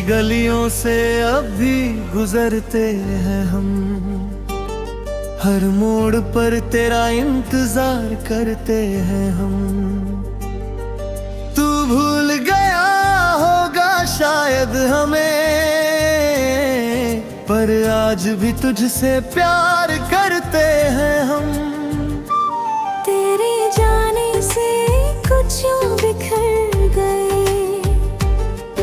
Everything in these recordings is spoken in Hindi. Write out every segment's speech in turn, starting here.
गलियों से अब भी गुजरते हैं हम, हर मोड़ पर तेरा इंतजार करते हैं हम। तू भूल गया होगा शायद हमें, पर आज भी तुझसे प्यार करते हैं हम। तेरे जाने से कुछ यूं बिखर गए,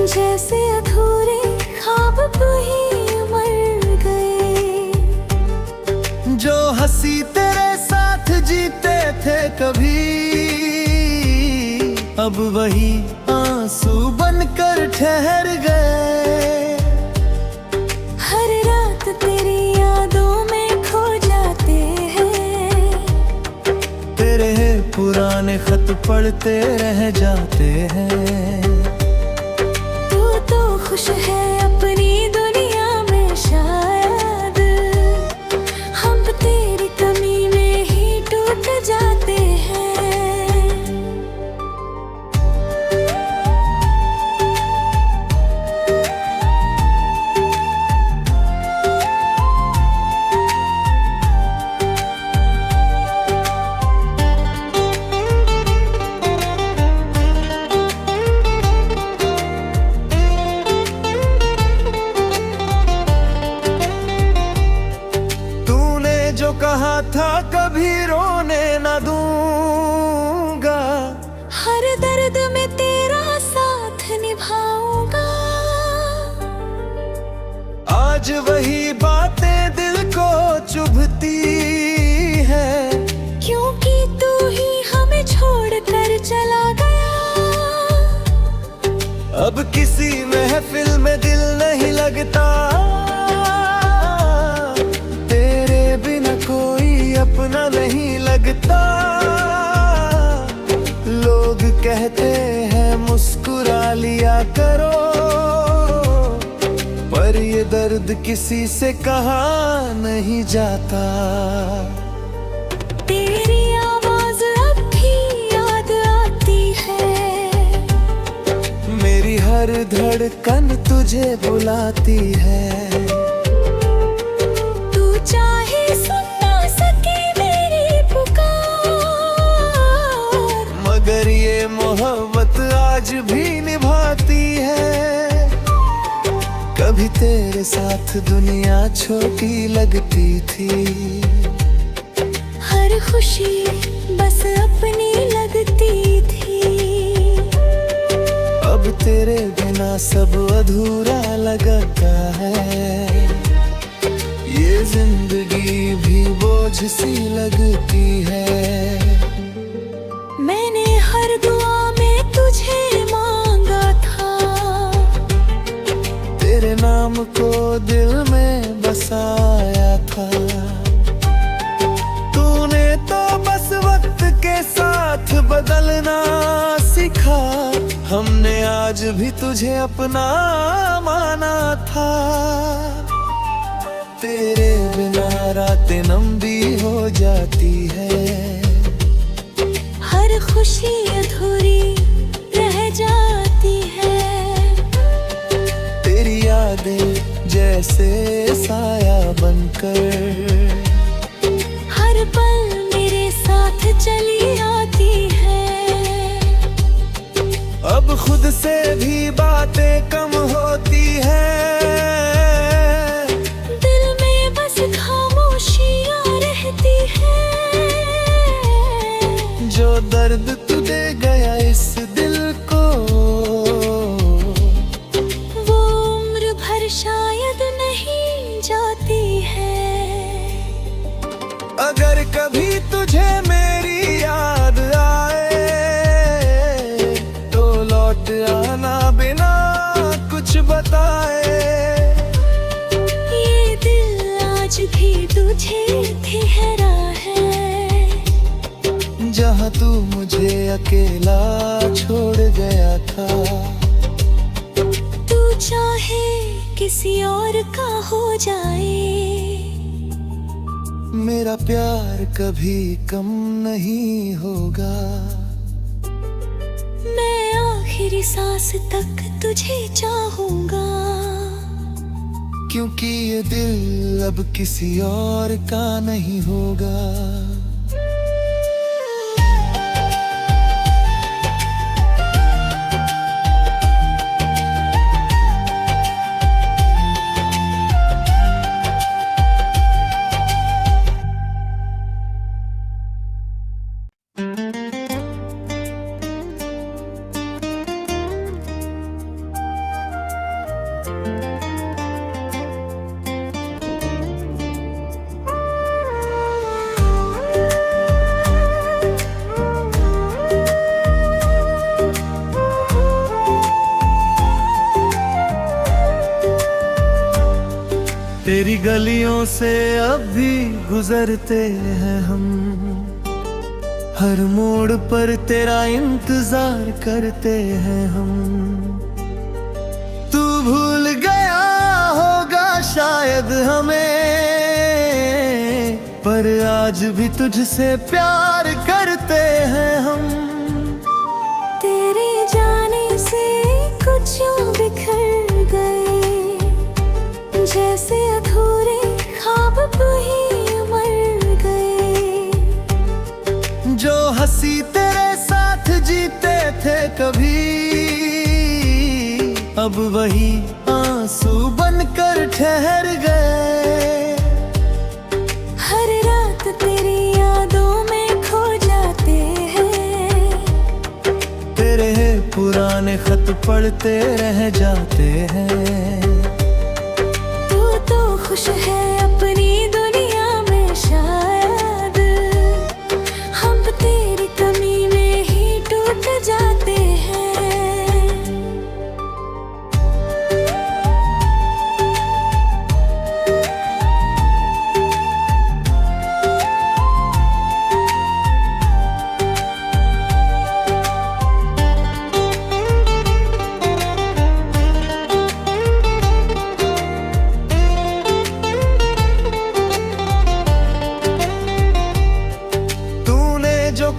जैसे अधूरे ख्वाब वही मर गए। जो हंसी तेरे साथ जीते थे कभी, अब वही आंसू बनकर ठहर गए। हर रात तेरी यादों में खो जाते हैं, तेरे पुराने खत पढ़ते रह जाते हैं। खुश है अपनी दुनिया में शायद, हम तेरी कमी में ही टूट जाते हैं। कहा था कभी रोने न दूंगा, हर दर्द में तेरा साथ निभाऊंगा। आज वही बातें दिल को चुभती है, क्योंकि तू ही हमें छोड़कर चला गया। अब किसी महफिल में दिल नहीं लगता, अपना नहीं लगता। लोग कहते हैं मुस्कुरा लिया करो, पर ये दर्द किसी से कहा नहीं जाता। तेरी आवाज अब भी याद आती है, मेरी हर धड़कन तुझे बुलाती है। तू चाहे मगर ये मोहब्बत आज भी निभाती है। कभी तेरे साथ दुनिया छोटी लगती थी, हर खुशी बस अपनी लगती थी। अब तेरे बिना सब अधूरा लगता है, ये जिंदगी भी बोझ सी लगती है। मैंने हर दुआ में तुझे मांगा था, तेरे नाम को दिल में बसाया था। तूने तो बस वक्त के साथ बदलना सीखा, हमने आज भी तुझे अपना माना था। तेरे बिना रातें लंबी हो जाती है, हर खुशी अधूरी रह जाती है। तेरी यादें जैसे साया बनकर हर पल मेरे साथ चली आती है। अब खुद से भी बातें कम होती है, दिल में बस खामोशियां रहती है। जो दर्द तू दे गया इस दिल को, वो उम्र भर शायद नहीं जाती है। अगर कभी तुझे मेरी याद आए, तो लौट आना बिना कुछ बताए। ये दिल आज भी तुझे ठहरा है, जहाँ तू मुझे अकेला छोड़ गया था। तू चाहे किसी और का हो जाए, मेरा प्यार कभी कम नहीं होगा। मैं आखिरी सांस तक तुझे चाहूंगा। क्योंकि ये दिल अब किसी और का नहीं होगा। तेरी गलियों से अब भी गुजरते हैं हम, हर मोड़ पर तेरा इंतजार करते हैं हम। तू भूल गया होगा शायद हमें, पर आज भी तुझसे प्यार करते हैं हम। तेरे जाने से कुछ यूं बिखर गए, जैसे अधूरे ख्वाब ही मर गए। जो हंसी तेरे साथ जीते थे कभी, अब वही आंसू बनकर ठहर गए। हर रात तेरी यादों में खो जाते हैं, तेरे पुराने खत पढ़ते रह जाते हैं। खुश है अपनी दुनिया में शायद, हम तेरी कमी में ही टूट जाते हैं।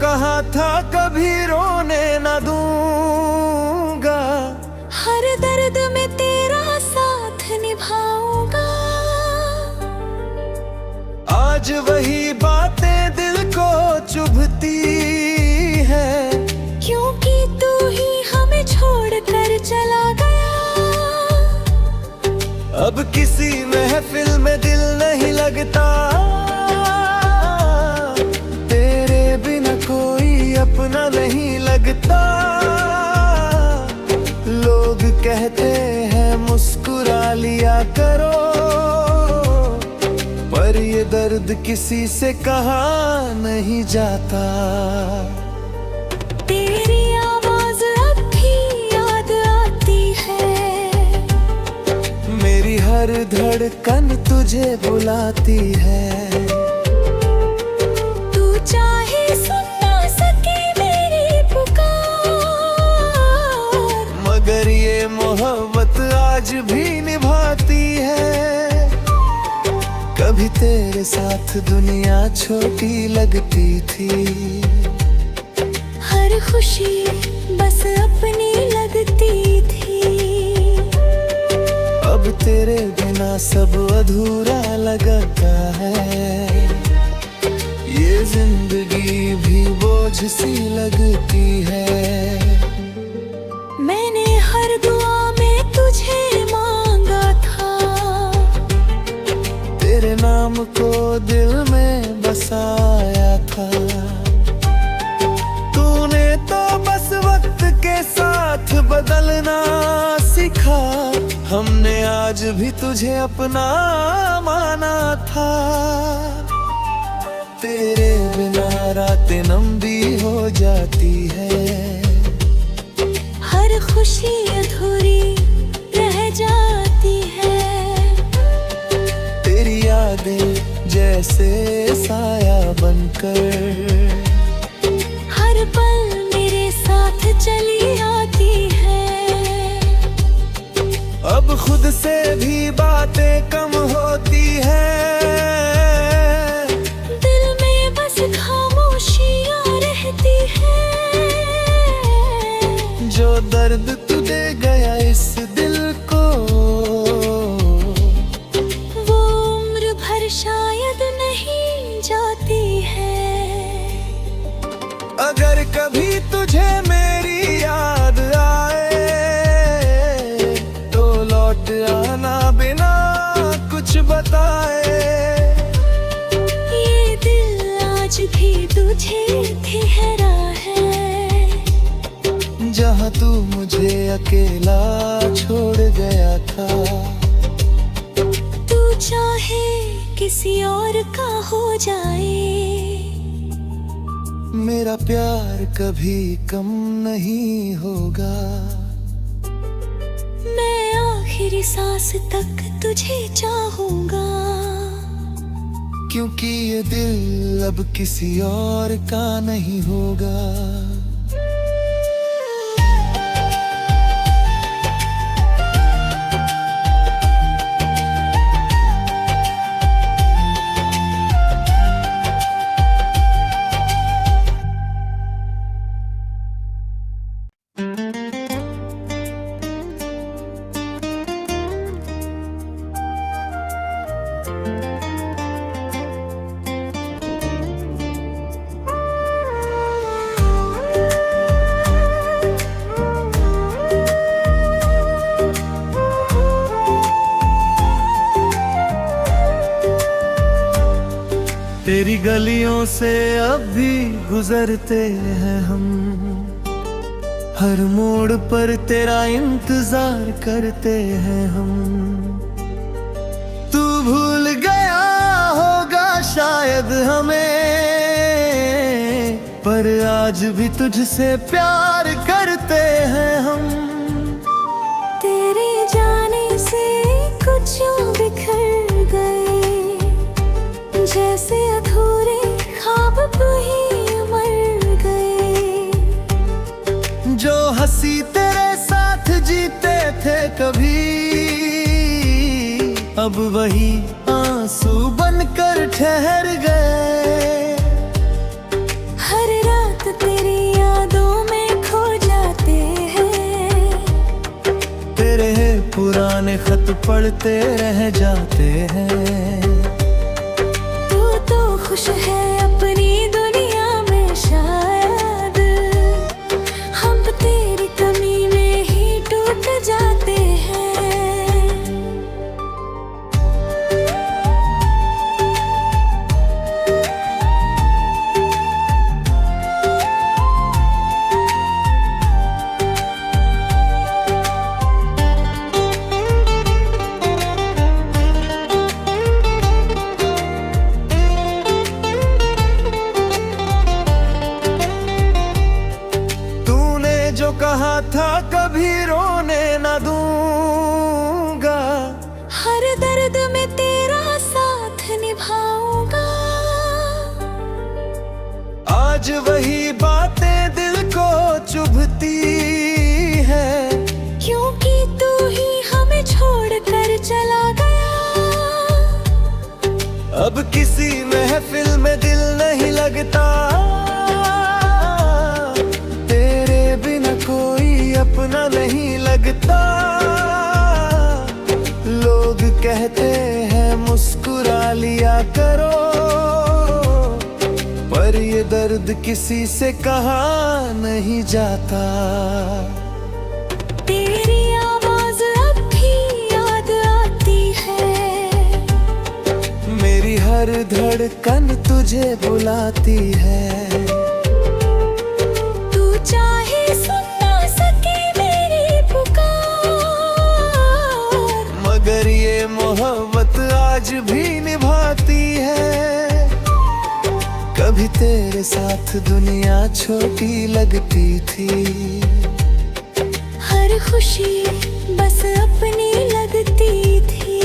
कहा था कभी रोने न दूंगा, हर दर्द में तेरा साथ निभाऊंगा। आज वही बातें दिल को चुभती है, क्योंकि तू ही हमें छोड़कर चला गया। अब किसी महफिल में दिल नहीं लगता, अपना नहीं लगता। लोग कहते हैं मुस्कुरा लिया करो, पर ये दर्द किसी से कहा नहीं जाता। तेरी आवाज अब भी याद आती है, मेरी हर धड़कन तुझे बुलाती है। तू चाहे सुन मगर ये मोहब्बत आज भी निभाती है। कभी तेरे साथ दुनिया छोटी लगती थी, हर खुशी बस अपनी लगती थी। अब तेरे बिना सब अधूरा लगता है, ये जिंदगी भी बोझ सी लगती है। मैंने हर दुआ में तुझे मांगा था, तेरे नाम को दिल में बसाया था। तूने तो बस वक्त के साथ बदलना सिखा, हमने आज भी तुझे अपना माना था। तेरे बिना रातें लंबी हो जाती है, हर खुशी अधूरी रह जाती है। तेरी यादें जैसे साया बनकर हर पल मेरे साथ चली आती है। अब खुद से भी बातें कम होती हैं, दिल में बस खामोशियां रहती हैं। जो दर्द अगर कभी तुझे मेरी याद आए तो लौट आना बिना कुछ बताए। ये दिल आज भी तुझे ठहरा है, जहाँ तू मुझे अकेला छोड़ गया था। तू चाहे किसी और का हो जाए, मेरा प्यार कभी कम नहीं होगा। मैं आखिरी सांस तक तुझे चाहूंगा, क्योंकि ये दिल अब किसी और का नहीं होगा। तेरी गलियों से अब भी गुजरते हैं हम, हर मोड़ पर तेरा इंतजार करते हैं हम। तू भूल गया होगा शायद हमें, पर आज भी तुझसे प्यार करते हैं हम। तेरे जाने से कुछ यूं बिखर गए, जैसे अधूरे ख्वाब ही मर गए। जो हंसी तेरे साथ जीते थे कभी, अब वही आंसू बनकर ठहर गए। हर रात तेरी यादों में खो जाते हैं, तेरे पुराने खत पढ़ते रह जाते हैं। खुश है अपनी दुनिया में शायद, हम तेरी कमी में ही टूट जाते हैं। कहा था कभी रोने न दूंगा, हर दर्द में तेरा साथ निभाऊंगा। आज वही बातें दिल को चुभती है, क्योंकि तू ही हमें छोड़कर चला गया। अब किसी महफिल में दिल नहीं लगता, अपना नहीं लगता। लोग कहते हैं मुस्कुरा लिया करो, पर ये दर्द किसी से कहा नहीं जाता। तेरी आवाज अब भी याद आती है, मेरी हर धड़कन तुझे बुलाती है। तू चाहे मगर ये मोहब्बत आज भी निभाती है। कभी तेरे साथ दुनिया छोटी लगती थी, हर खुशी बस अपनी लगती थी।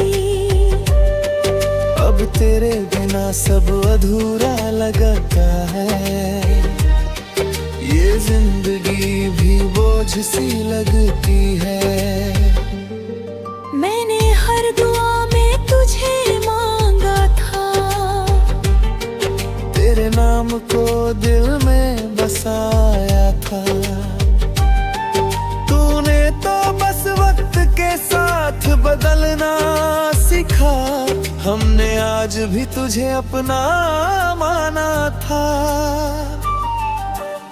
अब तेरे बिना सब अधूरा लगता है, ये जिंदगी भी बोझ सी लगती है। मैंने हर दुआ में तुझे मांगा था, तेरे नाम को दिल में बसाया था। तूने तो बस वक्त के साथ बदलना सिखा, हमने आज भी तुझे अपना माना था।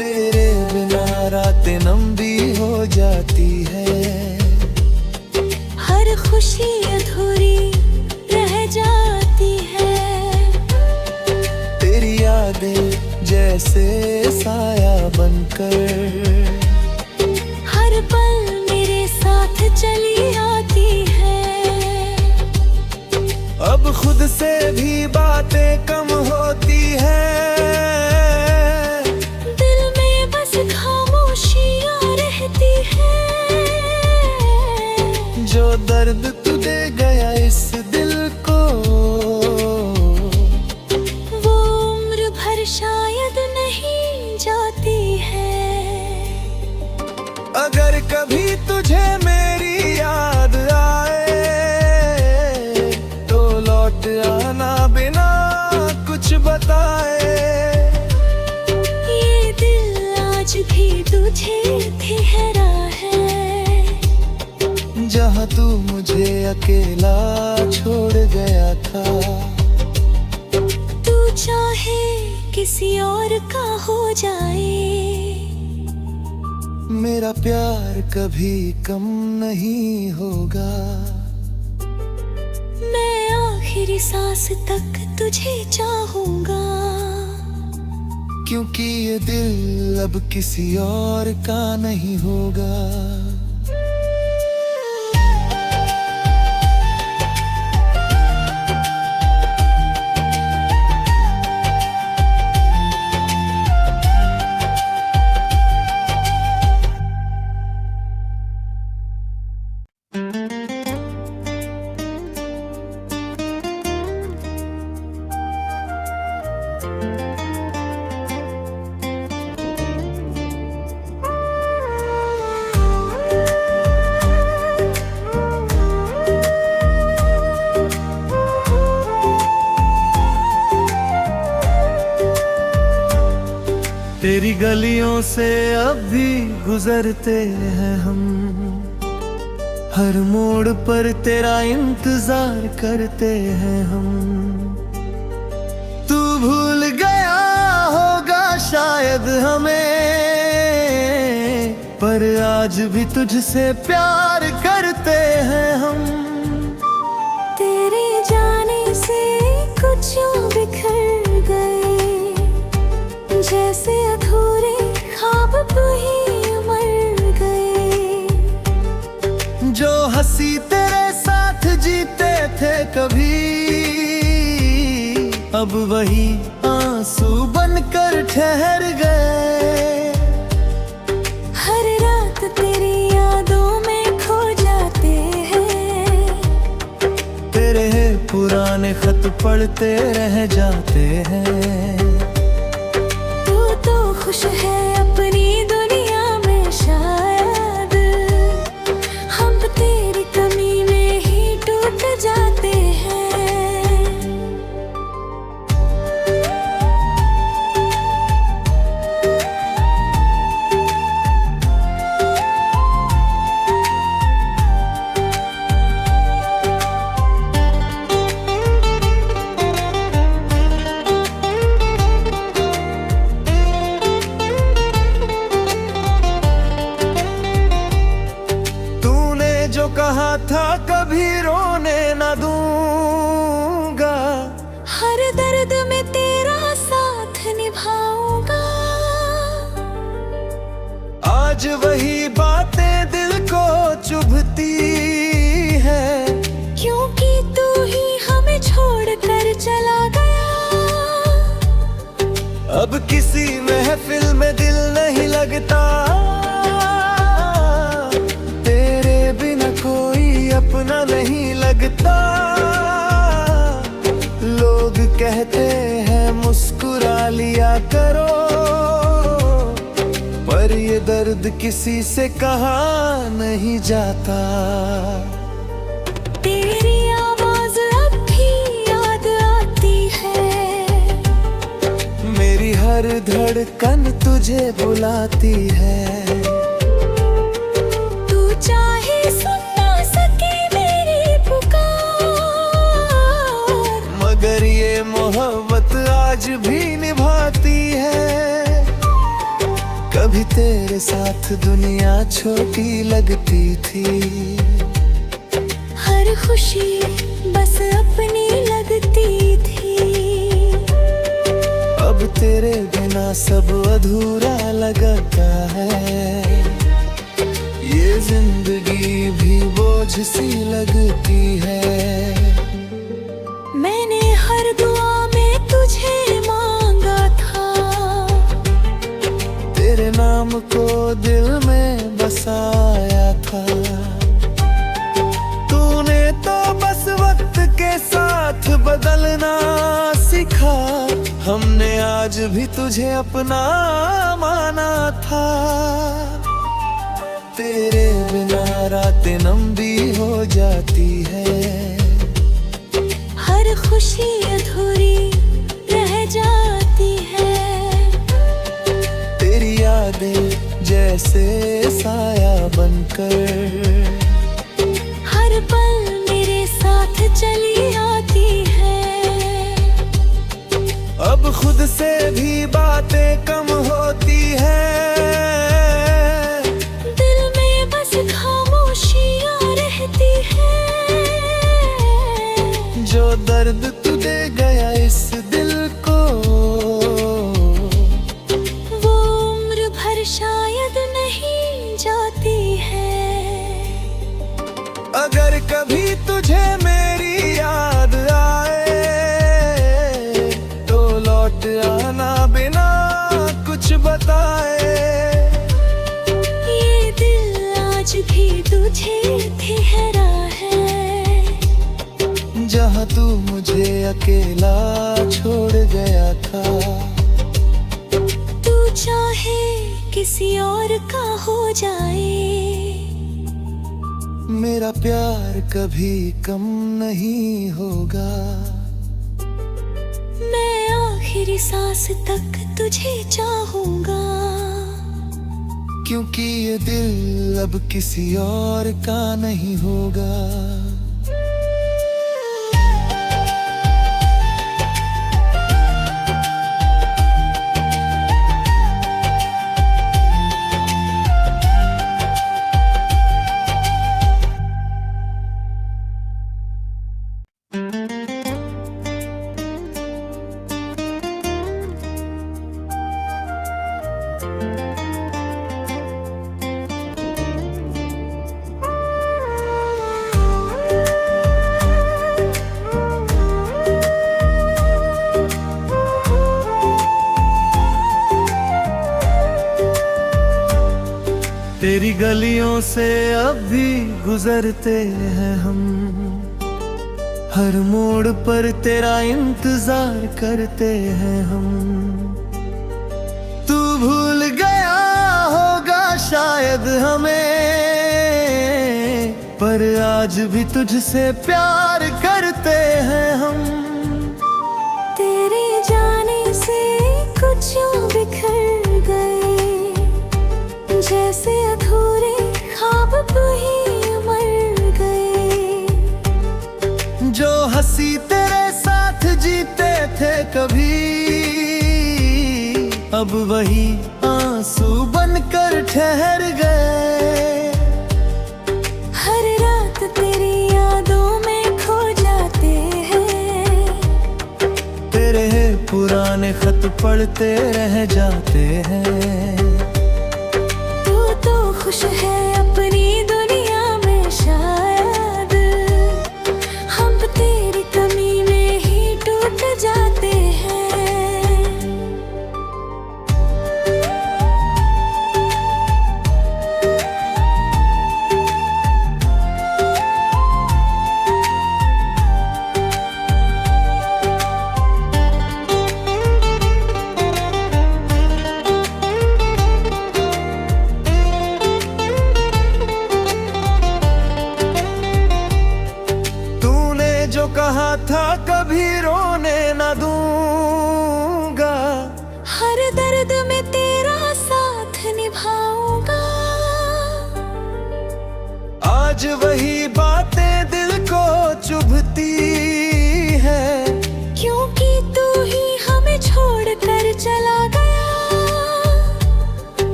तेरे बिना रातें लंबी हो जाती है। हर खुशी अधूरी रह जाती है। तेरी यादें जैसे साया बनकर हर पल मेरे साथ चली आती है। अब खुद से भी बातें कम होती है। दिल में बस खामोशियां रहती है। जो दर्द तू दे गया इस दिल को, वो उम्र भर शायद नहीं जाती है। अगर कभी तुझे मेरी याद आए तो लौट आना बिना कुछ बताए। ये दिल आज भी तुझे ठहरा है। जहाँ तू मुझे अकेला छोड़ गया था। तू चाहे किसी और का हो जाए, मेरा प्यार कभी कम नहीं होगा। मैं आखिरी सांस तक तुझे चाहूंगा। क्योंकि ये दिल अब किसी और का नहीं होगा। तेरी गलियों से अब भी गुजरते हैं हम। हर मोड़ पर तेरा इंतजार करते हैं हम। तू भूल गया होगा शायद हमें, पर आज भी तुझसे प्यार करते हैं हम। तेरे जाने से कुछ यूं बिखर गए, जैसे अधूरे ख्वाब तू ही मर गए। जो हंसी तेरे साथ जीते थे कभी, अब वही आंसू बनकर ठहर गए। हर रात तेरी यादों में खो जाते हैं। तेरे पुराने खत पढ़ते रह जाते हैं। खुश है अपनी दुनिया में शायद, हम तेरी कमी में ही टूट जाते हैं। कहा था कभी रोने न दूंगा, हर दर्द में तेरा साथ निभाऊंगा। आज वही बातें दिल को चुभती है, क्योंकि तू ही हमें छोड़कर चला गया। अब किसी महफिल में दिल नहीं लगता, अपना नहीं लगता। लोग कहते हैं मुस्कुरा लिया करो, पर ये दर्द किसी से कहा नहीं जाता। तेरी आवाज अब भी याद आती है। मेरी हर धड़कन तुझे बुलाती है। तू चाहे मगर ये मोहब्बत आज भी निभाती है। कभी तेरे साथ दुनिया छोटी लगती थी। हर खुशी बस अपनी लगती थी। अब तेरे बिना सब अधूरा लगता है। ये जिंदगी भी बोझ सी लगती है। मैंने हर दुआ में तुझे मांगा था। तेरे नाम को दिल में बसाया था। तूने तो बस वक्त के साथ बदलना सिखा। हमने आज भी तुझे अपना माना था। तेरे बिना रातें लंबी हो जाती है। हर खुशी अधूरी रह जाती है। तेरी यादें जैसे साया बनकर हर पल मेरे साथ चली आती है। अब खुद से भी बातें कम होती है। दिल में बस खामोशियां रहती है। जो दर्द तू दे गया इस दिल को, वो उम्र भर शायद नहीं जाती है। अगर कभी तुझे मेरी याद आए तो लौट आना बिना कुछ बताए। ये दिल आज भी तुझे ठहरा है। जहाँ तू मुझे अकेला छोड़ गया था। तू चाहे किसी और का हो जाए। मेरा प्यार कभी कम नहीं होगा। मैं आखिरी सांस तक तुझे चाहूंगा। क्योंकि ये दिल अब किसी और का नहीं होगा। तेरी गलियों से अब भी गुजरते हैं हम। हर मोड़ पर तेरा इंतजार करते हैं हम। तू भूल गया होगा शायद हमें, पर आज भी तुझसे प्यार करते हैं हम। तेरे जाने से कुछ यूं बिखर गए। जैसे अधूरे ख्वाब ही मर गए। जो हंसी तेरे साथ जीते थे कभी, अब वही आंसू बनकर ठहर गए। हर रात तेरी यादों में खो जाते हैं। तेरे पुराने खत पढ़ते रह जाते हैं। तो खुश है अपनी दुनिया में शायद। हम तेरी कमी में ही टूट जाते हैं।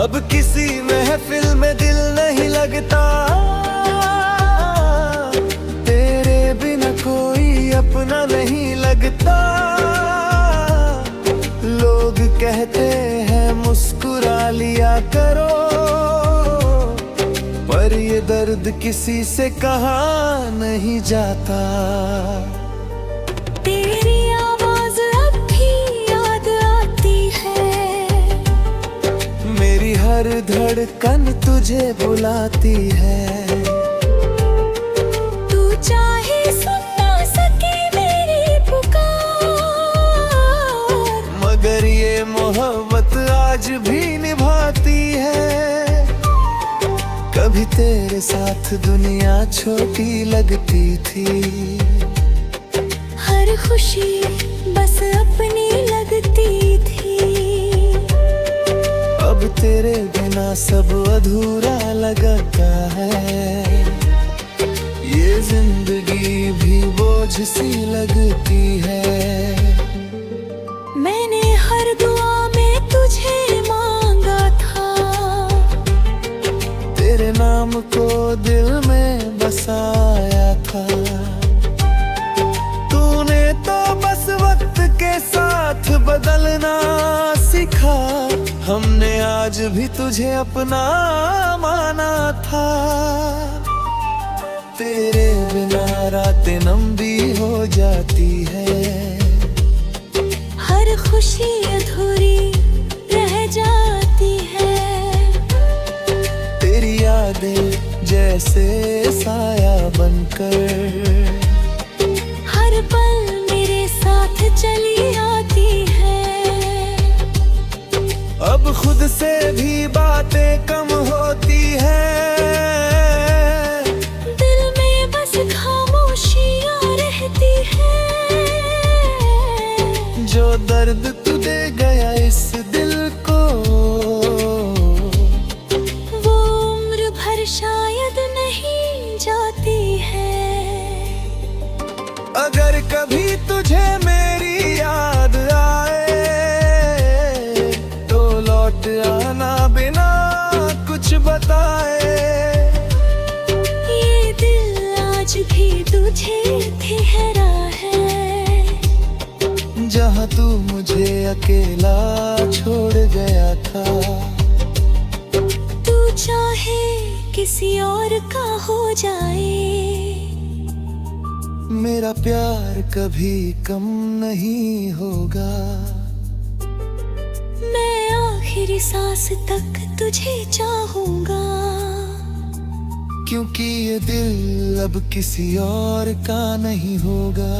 अब किसी महफिल में दिल नहीं लगता, तेरे बिना कोई अपना नहीं लगता। लोग कहते हैं मुस्कुरा लिया करो, पर ये दर्द किसी से कहा नहीं जाता। तेरी आवाज अब भी याद आती है, मेरी हर धड़कन तुझे बुलाती है। तू चाहे सुन ना सके मेरी पुकार, मगर ये मोहब्बत आज भी निभाती है। कभी तेरे साथ दुनिया छोटी लगती थी, हर खुशी बस अपनी लगती थी। अब तेरे बिना सब अधूरा लगता है, ये जिंदगी भी बोझ सी लगती है। मैंने हर दुआ में तुझे मांगा था, तेरे नाम को दिल में बसाया था। तूने तो बस वक्त के साथ बदलना सिखा, हमने आज भी तुझे अपना माना था। तेरे बिना रातें लंबी हो जाती है, हर खुशी अधूरी रह जाती है। तेरी यादें जैसे साया बनकर हर पल मेरे साथ चली आती है। अब खुद से भी बातें कम होती है, दिल में बस खामोशियां रहती है। जो दर्द तू दे गया इस दिल को, वो उम्र भर शायद नहीं जाती है। अगर कभी तुझे मेरी याद आए, तो लौट आना बिना कुछ बताए। ये दिल आज भी तुझे ठहरा है, जहाँ तू मुझे अकेला छोड़ गया था। तू चाहे किसी और का हो जाए, मेरा प्यार कभी कम नहीं होगा। मैं आखिरी सांस तक तुझे चाहूंगा, क्योंकि ये दिल अब किसी और का नहीं होगा।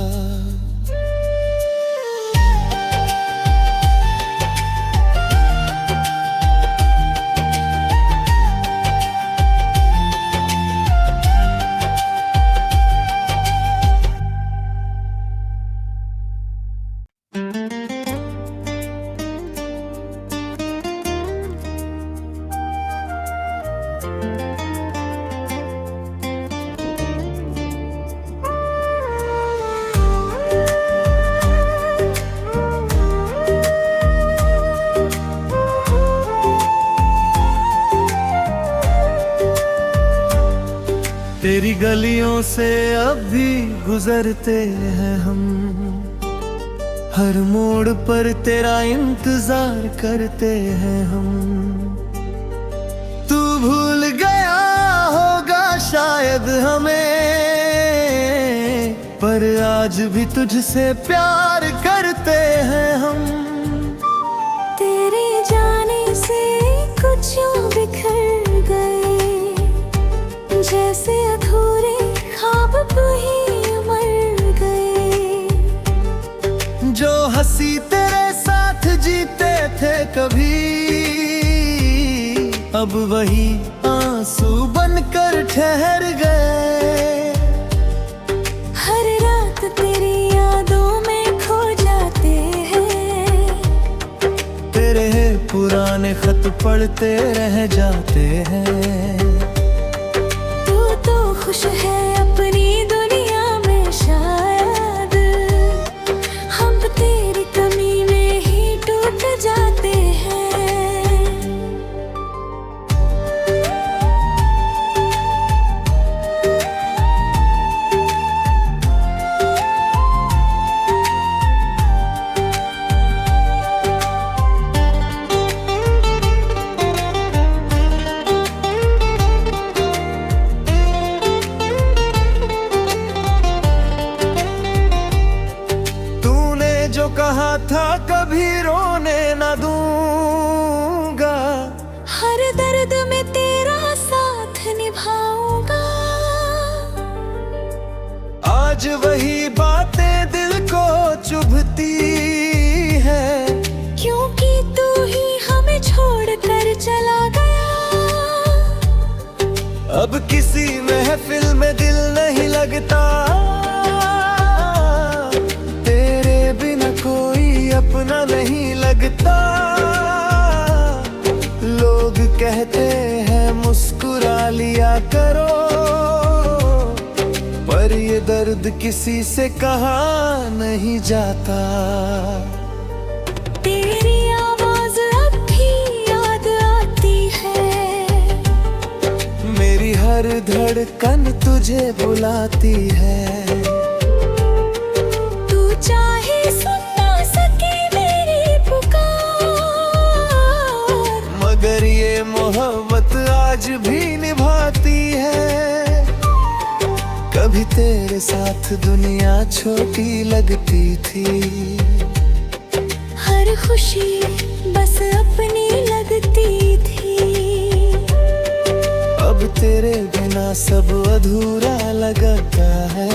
तेरी गलियों से अब भी गुजरते हैं हम, हर मोड़ पर तेरा इंतजार करते हैं हम। तू भूल गया होगा शायद हमें, पर आज भी तुझसे प्यार करते हैं हम। तेरे जाने से कुछ यूं बिखर गए, जैसे अधूरे ख्वाब ही मर गए। जो हंसी तेरे साथ जीते थे कभी, अब वही आंसू बनकर ठहर गए। हर रात तेरी यादों में खो जाते हैं, तेरे पुराने खत पढ़ते रह जाते हैं। तू तो खुश है अपनी दुनिया में शायद, हम तेरी कमी में ही टूट जाते हैं। अब किसी महफिल में दिल नहीं लगता, तेरे बिना कोई अपना नहीं लगता। लोग कहते हैं मुस्कुरा लिया करो, पर ये दर्द किसी से कहा नहीं जाता। तेरी आवाज अब भी याद आती है, मेरी हर धड़कन तुझे बुलाती है। तू चाहे सुन ना सके मेरी पुकार, मगर ये मोहब्बत आज भी निभाती है। कभी तेरे साथ दुनिया छोटी लगती थी, हर खुशी बस अपनी लगती थी। अब तेरे बिना सब अधूरा लगता है,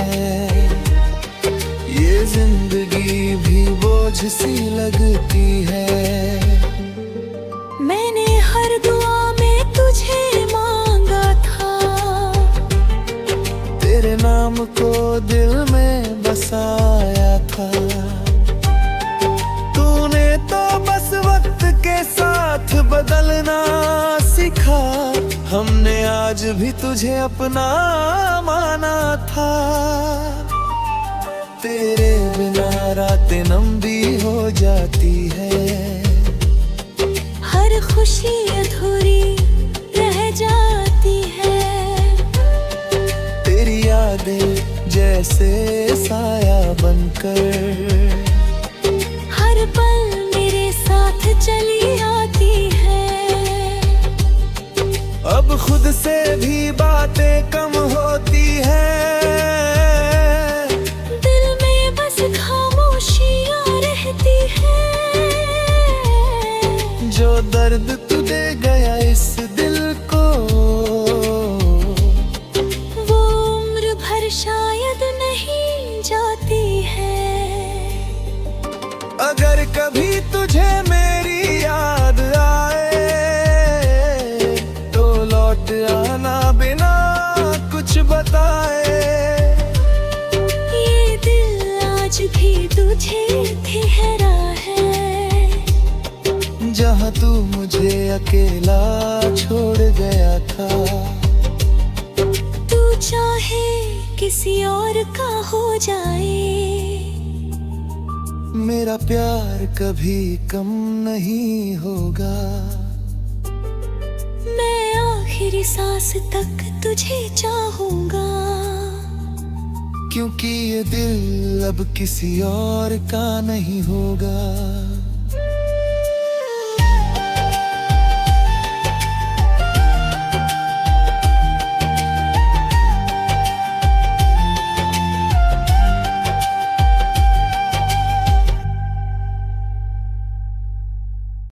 ये जिंदगी भी बोझ सी लगती है। मैंने हर दुआ में तुझे मांगा था, तेरे नाम को दिल में बसाया था। तूने तो बस वक्त के साथ बदलना सिखा, हमने आज भी तुझे अपना माना था। तेरे बिना रातें लंबी हो जाती है, हर खुशी अधूरी रह जाती है। तेरी यादें जैसे साया बनकर हर पल मेरे साथ चली आती है। अब खुद से भी बातें कम होती है, दिल में बस खामोशियां रहती है। जो दर्द तू दे गया इस दिल को, वो उम्र भर शायद नहीं जाती है। अगर कभी तुझे मेरी याद आए, तो लौट आना बिना कुछ बताए। ये दिल आज भी तुझे ठहरा है, जहाँ तू मुझे अकेला छोड़ गया था। तू चाहे किसी और का हो जाए, मेरा प्यार कभी कम नहीं होगा। मैं आखिरी सांस तक तुझे चाहूंगा, क्योंकि ये दिल अब किसी और का नहीं होगा।